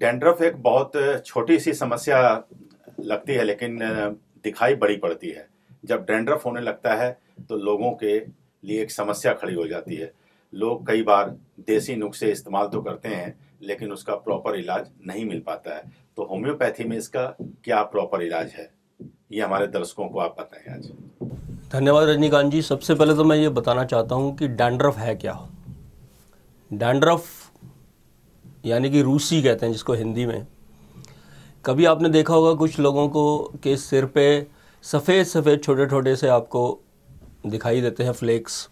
Dandruff एक बहुत छोटी सी समस्या लगती है, लेकिन दिखाई बड़ी पड़ती है। जब डैंड्रफ होने लगता है तो लोगों के लिए एक समस्या खड़ी हो जाती है। लोग कई बार देसी नुस्खे इस्तेमाल तो करते हैं, लेकिन उसका प्रॉपर इलाज नहीं मिल पाता है। तो होम्योपैथी में इसका क्या प्रॉपर इलाज है, ये हमारे दर्शकों को आप बताएं आज। धन्यवाद रजनीकांत जी। सबसे पहले तो मैं ये बताना चाहता हूँ कि डैंड्रफ है क्या। डैंड्रफ यानी कि रूसी कहते हैं जिसको हिंदी में। कभी आपने देखा होगा कुछ लोगों को के सिर पे सफ़ेद सफ़ेद छोटे छोटे से आपको दिखाई देते हैं फ्लेक्स।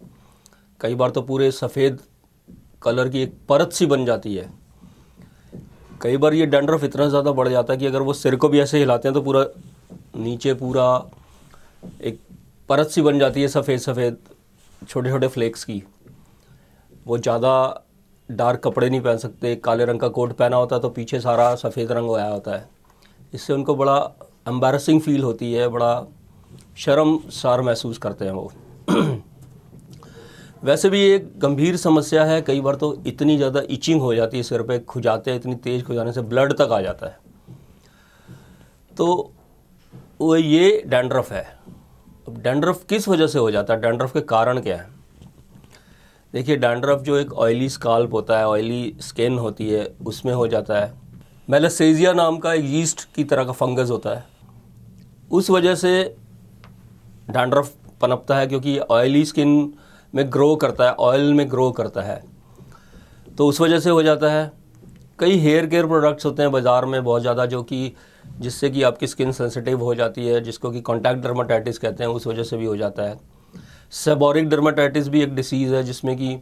कई बार तो पूरे सफ़ेद कलर की एक परत सी बन जाती है। कई बार ये डैंड्रफ इतना ज़्यादा बढ़ जाता है कि अगर वो सिर को भी ऐसे हिलाते हैं तो पूरा नीचे पूरा एक परत सी बन जाती है सफ़ेद सफ़ेद छोटे छोटे फ्लेक्स की। वो ज़्यादा डार्क कपड़े नहीं पहन सकते, काले रंग का कोट पहना होता है तो पीछे सारा सफ़ेद रंग होया होता है। इससे उनको बड़ा एम्बैरसिंग फील होती है, बड़ा शर्मसार महसूस करते हैं वो। वैसे भी एक गंभीर समस्या है। कई बार तो इतनी ज़्यादा इचिंग हो जाती है, सिर पे खुजाते हैं, इतनी तेज़ खुजाने से ब्लड तक आ जाता है। तो वो ये डैंड्रफ है। अब डैंड्रफ किस वजह से हो जाता है, डैंड्रफ के कारण क्या है? देखिए, डैंड्रफ जो एक ऑयली स्काल्प होता है, ऑयली स्किन होती है, उसमें हो जाता है। मेलासेजिया नाम का एक यीस्ट की तरह का फंगस होता है, उस वजह से डैंड्रफ पनपता है, क्योंकि ऑयली स्किन में ग्रो करता है, ऑयल में ग्रो करता है, तो उस वजह से हो जाता है। कई हेयर केयर प्रोडक्ट्स होते हैं बाज़ार में बहुत ज़्यादा, जो कि जिससे कि आपकी स्किन सेंसिटिव हो जाती है, जिसको कि कॉन्टैक्ट डर्माटाइटिस कहते हैं, उस वजह से भी हो जाता है। सेबोरिक डर्माटाइटिस भी एक डिसीज़ है जिसमें कि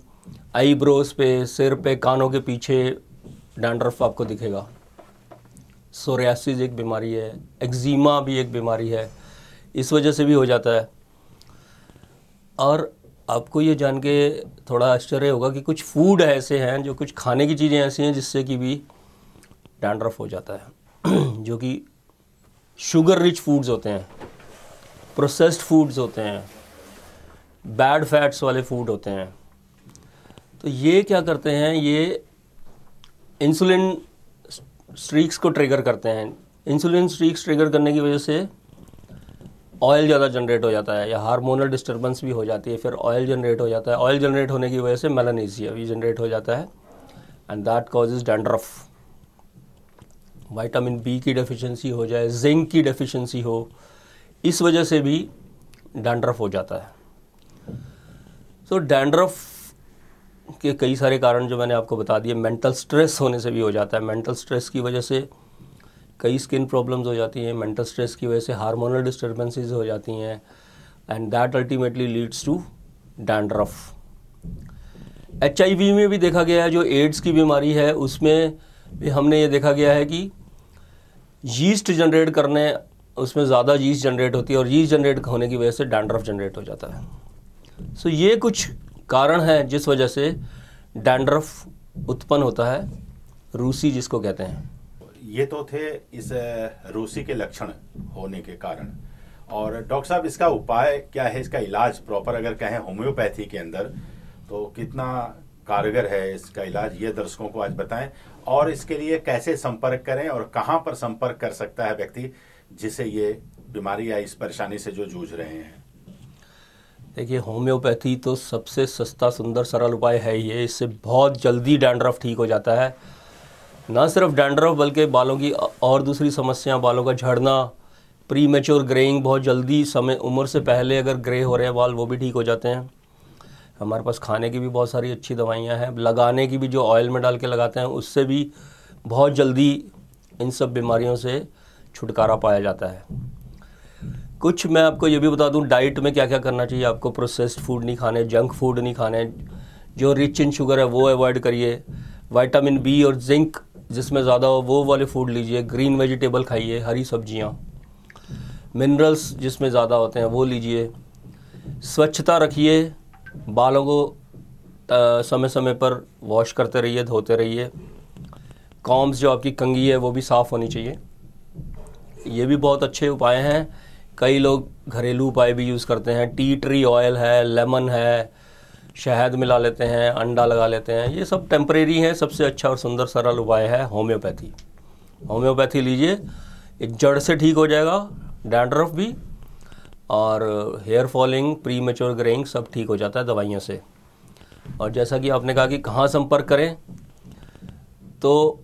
आईब्रोज पे, सिर पे, कानों के पीछे डैंड्रफ आपको दिखेगा। सोरियासिस एक बीमारी है, एक्जिमा भी एक बीमारी है, इस वजह से भी हो जाता है। और आपको ये जान के थोड़ा आश्चर्य होगा कि कुछ फूड ऐसे हैं, जो कुछ खाने की चीज़ें ऐसी हैं जिससे कि भी डैंड्रफ हो जाता है। जो कि शुगर रिच फूड्स होते हैं, प्रोसेस्ड फूड्स होते हैं, बैड फैट्स वाले फूड होते हैं। तो ये क्या करते हैं, ये इंसुलिन स्ट्रीक्स को ट्रिगर करते हैं। इंसुलिन स्ट्रीक्स ट्रिगर करने की वजह से ऑयल ज़्यादा जनरेट हो जाता है, या हार्मोनल डिस्टर्बेंस भी हो जाती है, फिर ऑयल जनरेट हो जाता है। ऑयल जनरेट होने की वजह से मेलानेसिया भी जनरेट हो जाता है, and that causes dandruff. Vitamin B की डेफिशिएंसी हो जाए, जिंक की डेफिशिएंसी हो, इस वजह से भी डैंड्रफ हो जाता है। तो डैंड्रफ के कई सारे कारण जो मैंने आपको बता दिए। मेंटल स्ट्रेस होने से भी हो जाता है। मेंटल स्ट्रेस की वजह से कई स्किन प्रॉब्लम्स हो जाती हैं। मेंटल स्ट्रेस की वजह से हार्मोनल डिस्टर्बेंसेस हो जाती हैं, and that ultimately leads to dandruff. HIV में भी देखा गया है, जो एड्स की बीमारी है, उसमें भी हमने ये देखा गया है कि यीस्ट जनरेट करने, उसमें ज़्यादा यीस्ट जनरेट होती है, और यीस्ट जनरेट होने की वजह से डैंड्रफ जनरेट हो जाता है। सो ये कुछ कारण हैं जिस वजह से डैंड्रफ उत्पन्न होता है, रूसी जिसको कहते हैं। ये तो थे इस रूसी के लक्षण होने के कारण। और डॉक्टर साहब, इसका उपाय क्या है, इसका इलाज प्रॉपर अगर कहें होम्योपैथी के अंदर, तो कितना कारगर है इसका इलाज, ये दर्शकों को आज बताएं। और इसके लिए कैसे संपर्क करें और कहां पर संपर्क कर सकता है व्यक्ति जिसे ये बीमारी या इस परेशानी से जो जूझ रहे हैं? देखिए, होम्योपैथी तो सबसे सस्ता, सुंदर, सरल उपाय है ये। इससे बहुत जल्दी डैंड्रफ ठीक हो जाता है। ना सिर्फ डैंड्रफ, बल्कि बालों की और दूसरी समस्याएं, बालों का झड़ना, प्री मैच्योर ग्रेइंग, बहुत जल्दी समय, उम्र से पहले अगर ग्रे हो रहे हैं बाल, वो भी ठीक हो जाते हैं। हमारे पास खाने की भी बहुत सारी अच्छी दवाइयाँ हैं, लगाने की भी, जो ऑयल में डाल के लगाते हैं, उससे भी बहुत जल्दी इन सब बीमारियों से छुटकारा पाया जाता है। कुछ मैं आपको ये भी बता दूं, डाइट में क्या क्या करना चाहिए आपको। प्रोसेस्ड फूड नहीं खाने, जंक फूड नहीं खाने, जो रिच इन शुगर है वो अवॉइड करिए। विटामिन बी और जिंक जिसमें ज़्यादा हो वो वाले फूड लीजिए। ग्रीन वेजिटेबल खाइए, हरी सब्जियां। मिनरल्स जिसमें ज़्यादा होते हैं वो लीजिए। स्वच्छता रखिए, बालों को समय समय पर वॉश करते रहिए, धोते रहिए। कॉम्स, जो आपकी कंघी है, वो भी साफ़ होनी चाहिए। ये भी बहुत अच्छे उपाय हैं। कई लोग घरेलू उपाय भी यूज़ करते हैं। टी ट्री ऑयल है, लेमन है, शहद मिला लेते हैं, अंडा लगा लेते हैं। ये सब टेम्परेरी हैं। सबसे अच्छा और सुंदर सरल उपाय है होम्योपैथी। होम्योपैथी लीजिए, एक जड़ से ठीक हो जाएगा, डैंड्रफ भी और hair falling, premature greying सब ठीक हो जाता है दवाइयों से। और जैसा कि आपने कहा कि कहाँ संपर्क करें, तो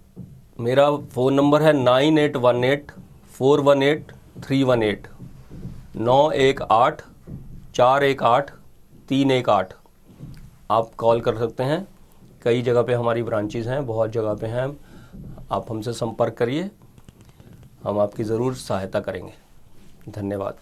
मेरा फ़ोन नंबर है 9818418318, 918-418-318। आप कॉल कर सकते हैं। कई जगह पे हमारी ब्रांचेज़ हैं, बहुत जगह पे हैं। आप हमसे संपर्क करिए, हम आपकी ज़रूर सहायता करेंगे। धन्यवाद।